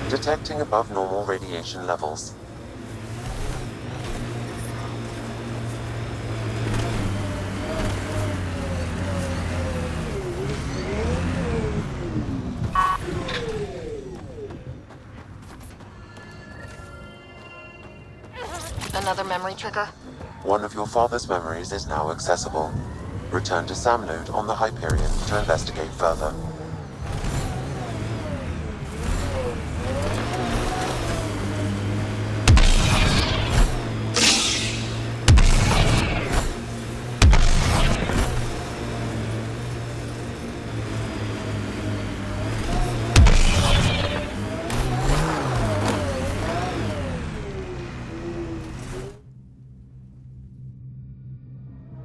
Detecting above normal radiation levels. Another memory trigger? One of your father's memories is now accessible. Return to Sam Node on the Hyperion to investigate further.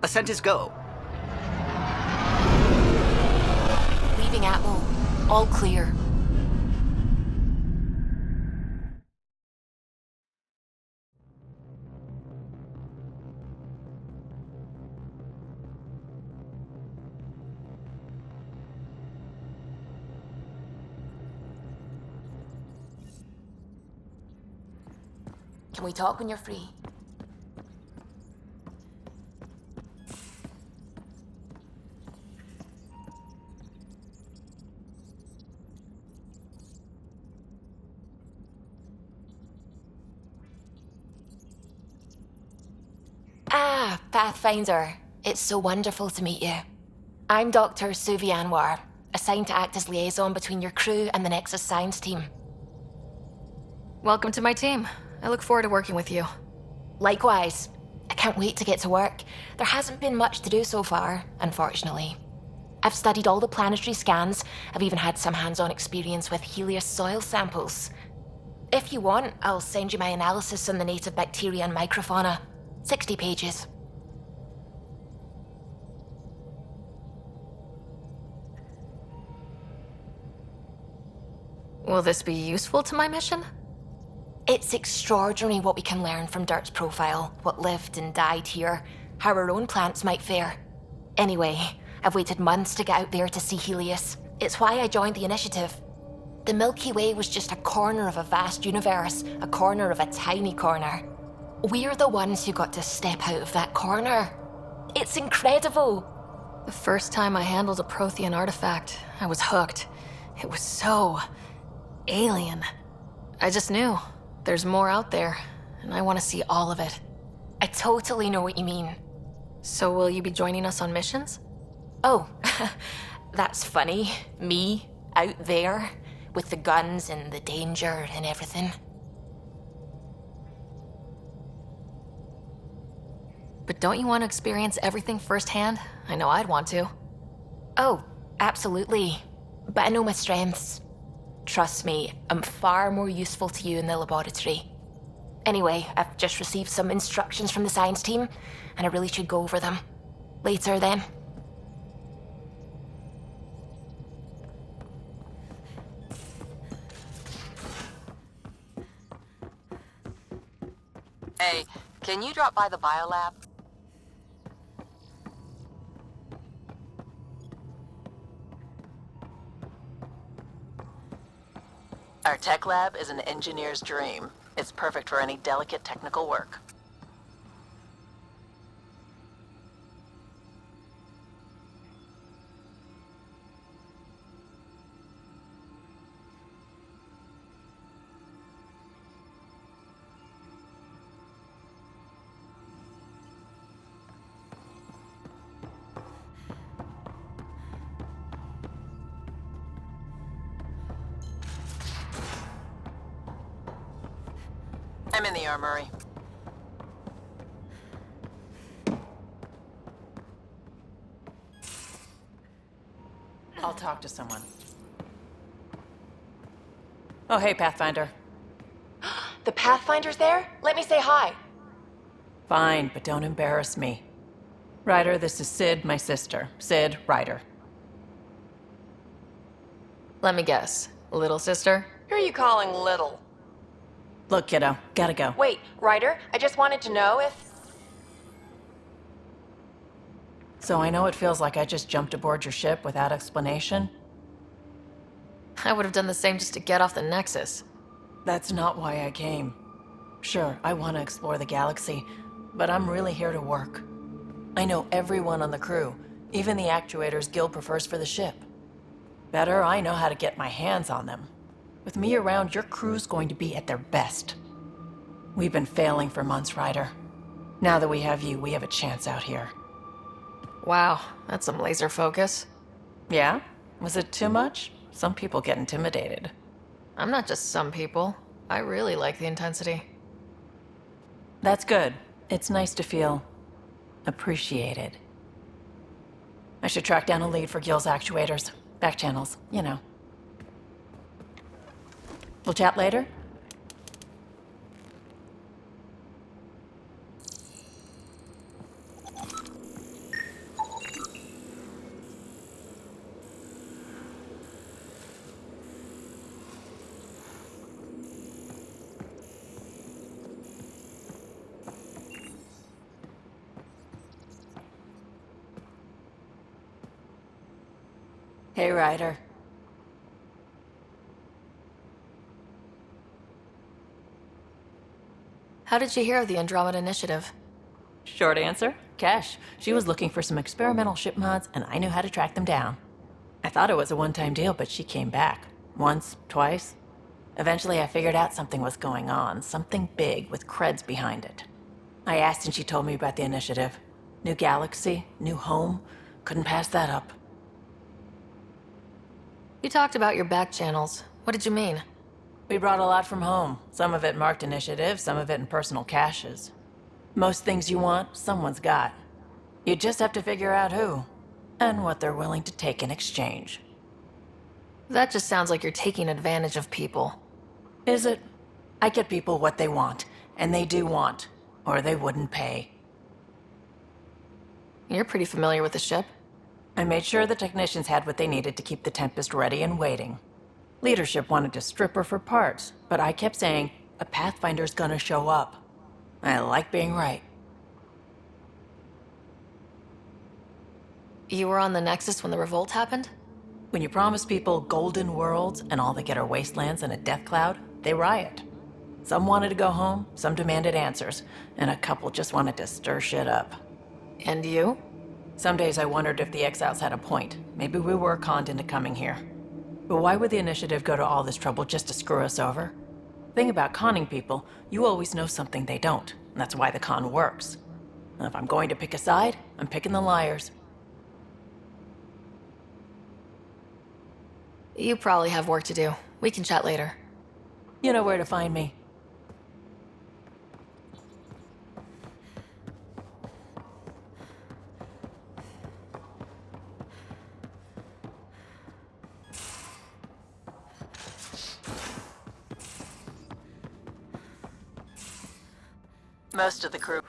Ascent is go. Leaving Atmo. All clear. Can we talk when you're free? Ah, Pathfinder. It's so wonderful to meet you. I'm Dr. Suvi Anwar, assigned to act as liaison between your crew and the Nexus Science team. Welcome to my team. I look forward to working with you. Likewise. I can't wait to get to work. There hasn't been much to do so far, unfortunately. I've studied all the planetary scans. I've even had some hands-on experience with Helios soil samples. If you want, I'll send you my analysis on the native bacteria and microfauna. 60 pages. Will this be useful to my mission? It's extraordinary what we can learn from Dirt's profile, what lived and died here, how our own plants might fare. Anyway, I've waited months to get out there to see Helios. It's why I joined the initiative. The Milky Way was just a corner of a vast universe, a corner of a tiny corner. We're the ones who got to step out of that corner. It's incredible. The first time I handled a Prothean artifact, I was hooked. It was so alien. I just knew there's more out there, and I want to see all of it. I totally know what you mean. So will you be joining us on missions? Oh, that's funny. Me, out there, with the guns and the danger and everything. But don't you want to experience everything firsthand? I know I'd want to. Oh, absolutely. But I know my strengths. Trust me, I'm far more useful to you in the laboratory. Anyway, I've just received some instructions from the science team, and I really should go over them. Later, then. Hey, can you drop by the biolab? Our tech lab is an engineer's dream. It's perfect for any delicate technical work. I'm in the armory. I'll talk to someone. Oh, hey, Pathfinder. The Pathfinder's there? Let me say hi. Fine, but don't embarrass me. Ryder, this is Sid, my sister. Sid, Ryder. Let me guess. Little sister? Who are you calling little? Look, kiddo, gotta go. Wait, Ryder, I just wanted to know if... So I know it feels like I just jumped aboard your ship without explanation. I would have done the same just to get off the Nexus. That's not why I came. Sure, I want to explore the galaxy, but I'm really here to work. I know everyone on the crew, even the actuators Guild prefers for the ship. Better, I know how to get my hands on them. With me around, your crew's going to be at their best. We've been failing for months, Ryder. Now that we have you, we have a chance out here. Wow, that's some laser focus. Yeah? Was it too much? Some people get intimidated. I'm not just some people. I really like the intensity. That's good. It's nice to feel appreciated. I should track down a lead for Gil's actuators. Back channels, you know. We'll chat later? Hey, Ryder. How did you hear of the Andromeda initiative? Short answer, Cash. She was looking for some experimental ship mods, and I knew how to track them down. I thought it was a one-time deal, but she came back. Once, twice. Eventually, I figured out something was going on, something big with creds behind it. I asked and she told me about the initiative. New galaxy, new home. Couldn't pass that up. You talked about your back channels. What did you mean? We brought a lot from home. Some of it marked initiative, some of it in personal caches. Most things you want, someone's got. You just have to figure out who, and what they're willing to take in exchange. That just sounds like you're taking advantage of people. Is it? I get people what they want, and they do want, or they wouldn't pay. You're pretty familiar with the ship. I made sure the technicians had what they needed to keep the Tempest ready and waiting. Leadership wanted to strip her for parts, but I kept saying, a Pathfinder's gonna show up. I like being right. You were on the Nexus when the revolt happened? When you promise people golden worlds and all they get are wastelands and a death cloud, they riot. Some wanted to go home, some demanded answers, and a couple just wanted to stir shit up. And you? Some days I wondered if the exiles had a point. Maybe we were conned into coming here. But why would the initiative go to all this trouble just to screw us over? Thing about conning people, you always know something they don't, and that's why the con works. And if I'm going to pick a side, I'm picking the liars. You probably have work to do. We can chat later. You know where to find me. Most of the crew.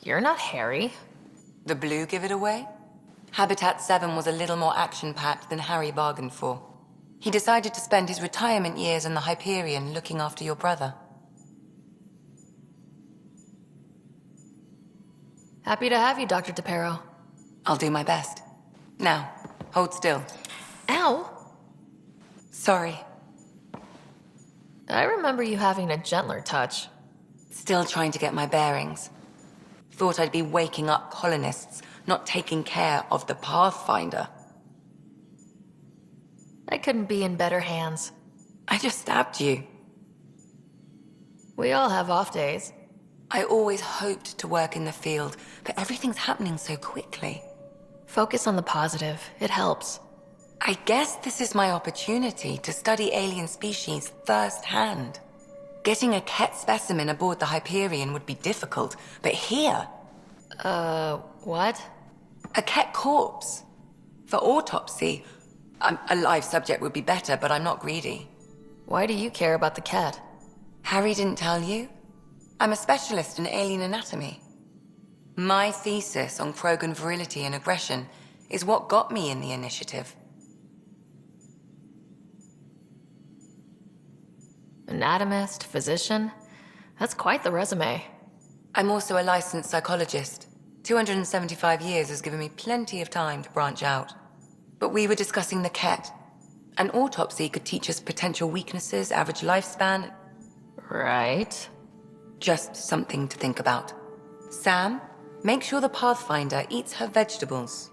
You're not Harry. The blue give it away? Habitat 7 was a little more action-packed than Harry bargained for. He decided to spend his retirement years in the Hyperion looking after your brother. Happy to have you, Dr. DePero. I'll do my best. Now, hold still. Ow! Sorry. I remember you having a gentler touch. Still trying to get my bearings. Thought I'd be waking up colonists, not taking care of the Pathfinder. I couldn't be in better hands. I just stabbed you. We all have off days. I always hoped to work in the field, but everything's happening so quickly. Focus on the positive. It helps. I guess this is my opportunity to study alien species firsthand. Getting a Ket specimen aboard the Hyperion would be difficult, but here, What? a Ket corpse. For autopsy, a live subject would be better, but I'm not greedy. Why do you care about the cat? Harry didn't tell you? I'm a specialist in alien anatomy. My thesis on Krogan virility and aggression is what got me in the initiative. Anatomist, physician? That's quite the resume. I'm also a licensed psychologist. 275 years has given me plenty of time to branch out. But we were discussing the Ket. An autopsy could teach us potential weaknesses, average lifespan. Right. Just something to think about. Sam, make sure the Pathfinder eats her vegetables.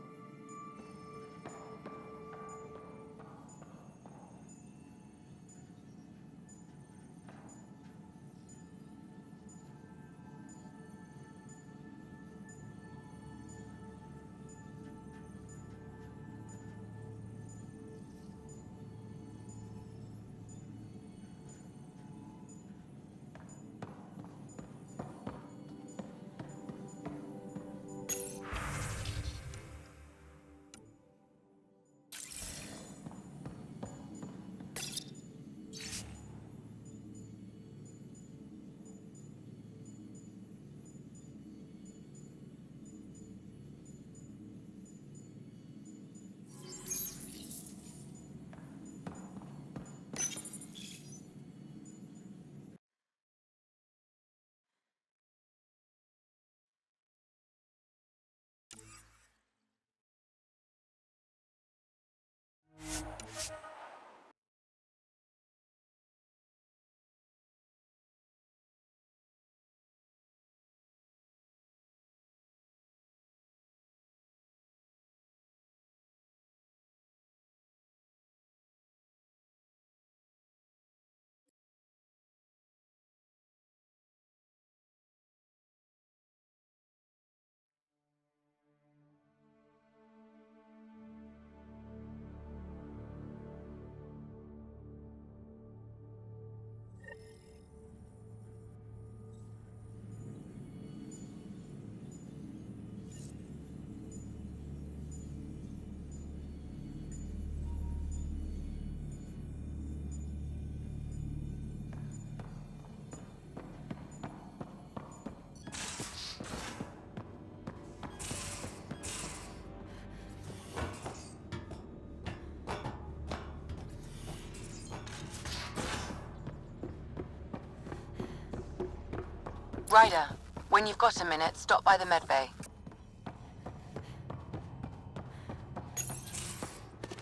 Ryder, when you've got a minute, stop by the medbay.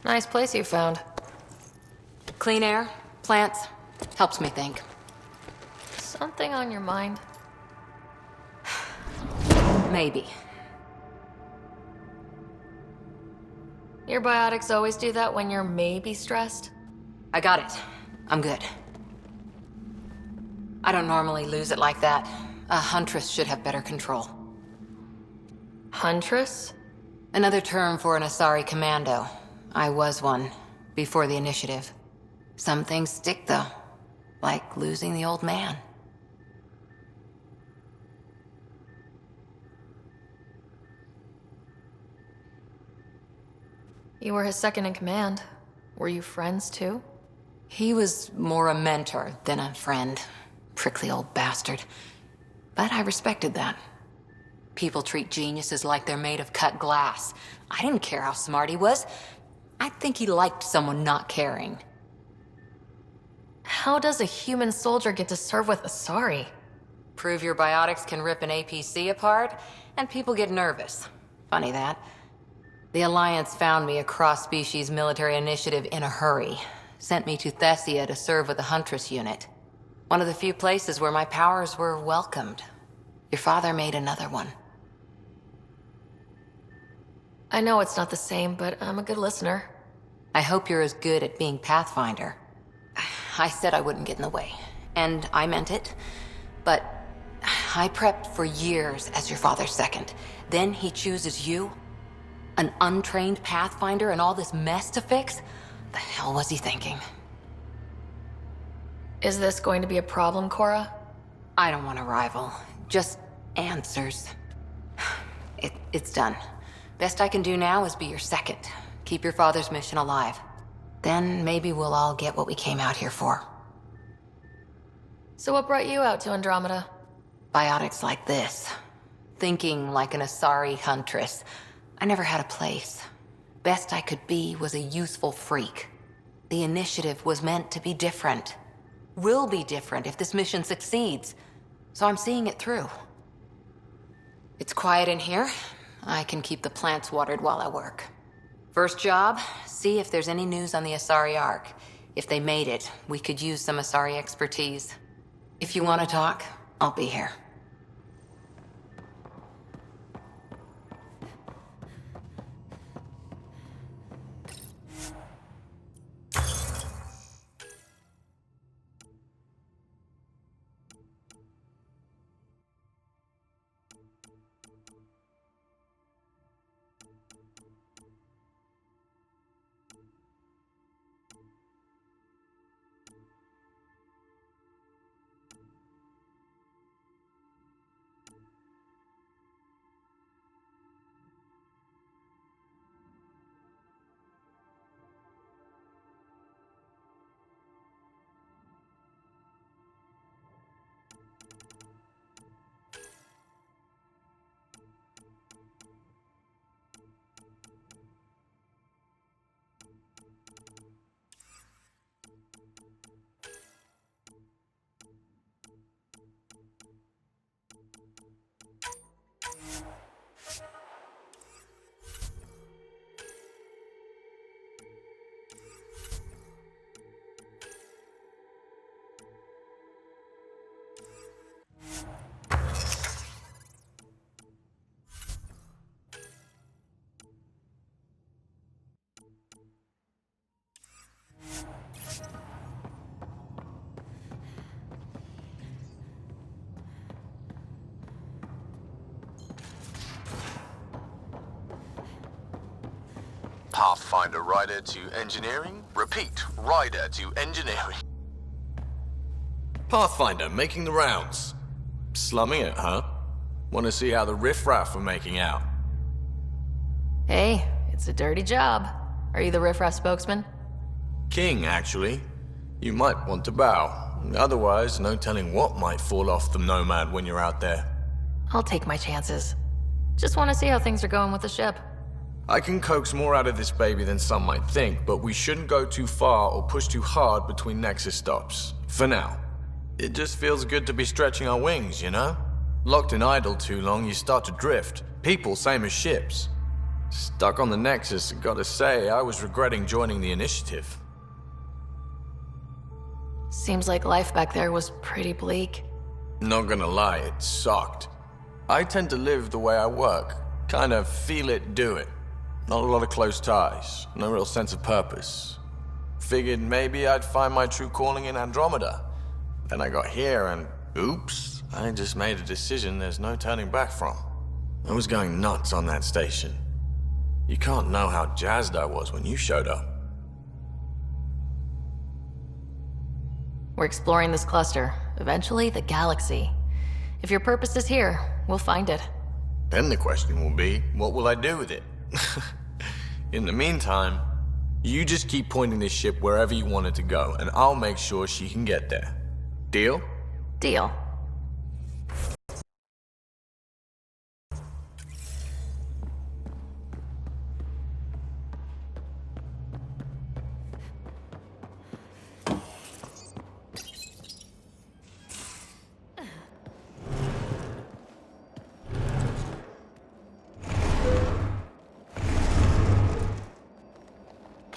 Nice place you found. Clean air, plants, helps me think. Something on your mind? Maybe. Your biotics always do that when you're maybe stressed? I got it. I'm good. I don't normally lose it like that. A huntress should have better control. Huntress? Another term for an Asari commando. I was one, before the initiative. Some things stick, though. Like losing the old man. You were his second in command. Were you friends, too? He was more a mentor than a friend. Prickly old bastard. But I respected that. People treat geniuses like they're made of cut glass. I didn't care how smart he was. I think he liked someone not caring. How does a human soldier get to serve with Asari? Prove your biotics can rip an APC apart, and people get nervous. Funny that. The Alliance found me a cross-species military initiative in a hurry. Sent me to Thessia to serve with the Huntress unit. One of the few places where my powers were welcomed. Your father made another one. I know it's not the same, but I'm a good listener. I hope you're as good at being Pathfinder. I said I wouldn't get in the way, and I meant it. But I prepped for years as your father's second. Then he chooses you? An untrained Pathfinder and all this mess to fix? The hell was he thinking? Is this going to be a problem, Cora? I don't want a rival. Just answers. It's done. Best I can do now is be your second. Keep your father's mission alive. Then maybe we'll all get what we came out here for. So what brought you out to Andromeda? Biotics like this. Thinking like an Asari huntress. I never had a place. Best I could be was a useful freak. The initiative was meant to be different. Will be different if this mission succeeds. So I'm seeing it through. It's quiet in here. I can keep the plants watered while I work. First job, see if there's any news on the Asari Ark. If they made it, we could use some Asari expertise. If you want to talk, I'll be here. Pathfinder rider to engineering. Repeat, rider to engineering. Pathfinder, making the rounds. Slumming it, huh? Want to see how the riffraff are making out? Hey, it's a dirty job. Are you the riffraff spokesman? King, actually. You might want to bow. Otherwise, no telling what might fall off the Nomad when you're out there. I'll take my chances. Just want to see how things are going with the ship. I can coax more out of this baby than some might think, but we shouldn't go too far or push too hard between Nexus stops. For now. It just feels good to be stretching our wings, you know? Locked in idle too long, you start to drift. People, same as ships. Stuck on the Nexus, gotta say, I was regretting joining the initiative. Seems like life back there was pretty bleak. Not gonna lie, it sucked. I tend to live the way I work. Kind of feel it, do it. Not a lot of close ties, no real sense of purpose. Figured maybe I'd find my true calling in Andromeda. Then I got here and, oops, I just made a decision there's no turning back from. I was going nuts on that station. You can't know how jazzed I was when you showed up. We're exploring this cluster, eventually the galaxy. If your purpose is here, we'll find it. Then the question will be, what will I do with it? In the meantime, you just keep pointing this ship wherever you want it to go, and I'll make sure she can get there. Deal? Deal.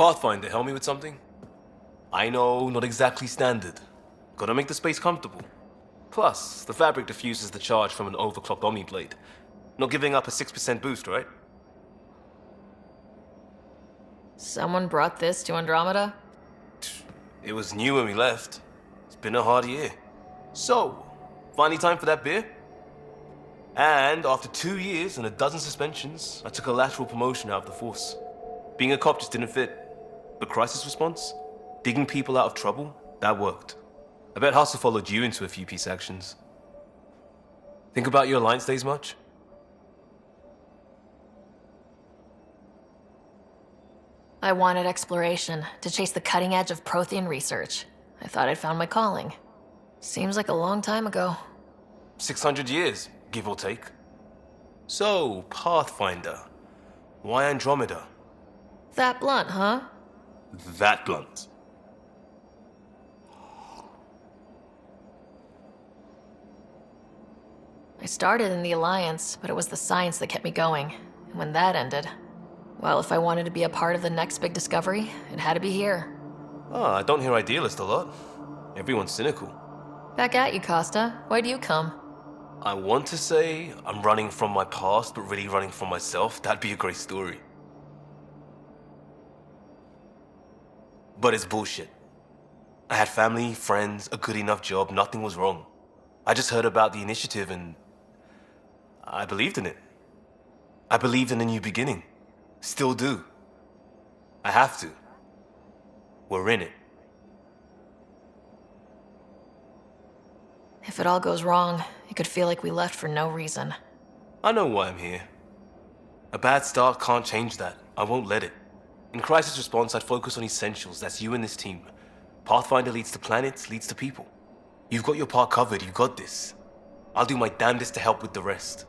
Pathfinder, help me with something? I know, not exactly standard. Gotta make the space comfortable. Plus, the fabric diffuses the charge from an overclocked Omniblade. Not giving up a 6% boost, right? Someone brought this to Andromeda? It was new when we left. It's been a hard year. So, finally time for that beer? And after 2 years and a dozen suspensions, I took a lateral promotion out of the force. Being a cop just didn't fit. But crisis response? Digging people out of trouble? That worked. I bet Hustle followed you into a few peace actions. Think about your Alliance days much? I wanted exploration, to chase the cutting edge of Prothean research. I thought I'd found my calling. Seems like a long time ago. 600 years, give or take. So, Pathfinder. Why Andromeda? That blunt, huh? That blunt. I started in the Alliance, but it was the science that kept me going. And when that ended, well, if I wanted to be a part of the next big discovery, it had to be here. Ah, I don't hear idealist a lot. Everyone's cynical. Back at you, Costa. Why'd you come? I want to say I'm running from my past, but really running from myself. That'd be a great story. But it's bullshit. I had family, friends, a good enough job, nothing was wrong. I just heard about the initiative and I believed in it. I believed in a new beginning. Still do. I have to. We're in it. If it all goes wrong, it could feel like we left for no reason. I know why I'm here. A bad start can't change that. I won't let it. In crisis response, I'd focus on essentials. That's you and this team. Pathfinder leads to planets, leads to people. You've got your part covered. You got this. I'll do my damnedest to help with the rest.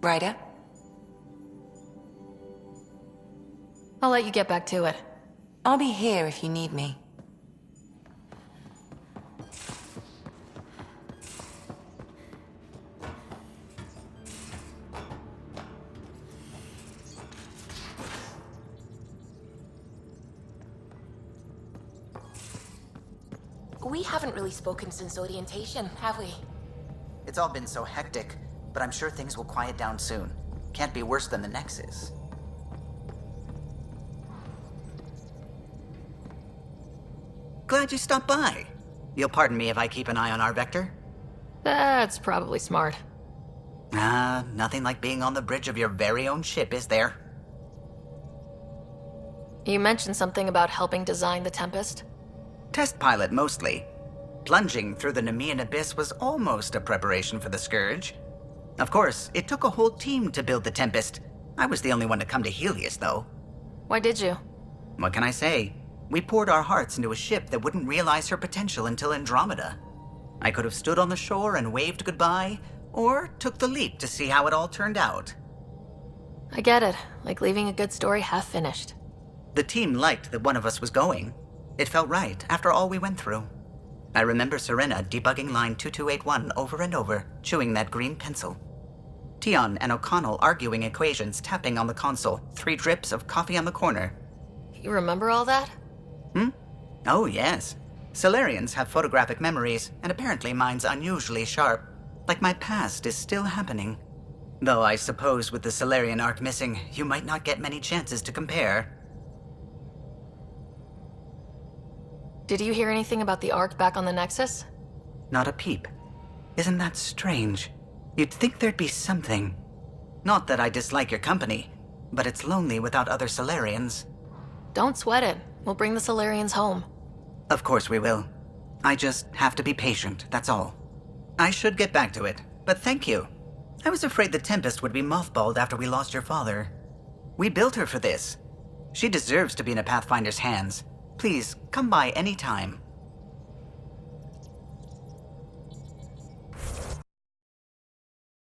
Ryder? I'll let you get back to it. I'll be here if you need me. We haven't really spoken since orientation, have we? It's all been so hectic, but I'm sure things will quiet down soon. Can't be worse than the Nexus. Glad you stopped by. You'll pardon me if I keep an eye on our vector? That's probably smart. Nothing like being on the bridge of your very own ship, is there? You mentioned something about helping design the Tempest? Test pilot, mostly. Plunging through the Nemean abyss was almost a preparation for the Scourge. Of course, it took a whole team to build the Tempest. I was the only one to come to Helios, though. Why did you? What can I say? We poured our hearts into a ship that wouldn't realize her potential until Andromeda. I could have stood on the shore and waved goodbye, or took the leap to see how it all turned out. I get it, like leaving a good story half finished. The team liked that one of us was going. It felt right after all we went through. I remember Serena debugging line 2281 over and over, chewing that green pencil. Tion and O'Connell arguing equations, tapping on the console, 3 drips of coffee on the corner. You remember all that? Oh, yes. Solarians have photographic memories, and apparently mine's unusually sharp. Like my past is still happening. Though I suppose with the Solarian arc missing, you might not get many chances to compare. Did you hear anything about the Ark back on the Nexus? Not a peep. Isn't that strange? You'd think there'd be something. Not that I dislike your company, but it's lonely without other Solarians. Don't sweat it. We'll bring the Solarians home. Of course we will. I just have to be patient, that's all. I should get back to it, but thank you. I was afraid the Tempest would be mothballed after we lost your father. We built her for this. She deserves to be in a Pathfinder's hands. Please, come by any time.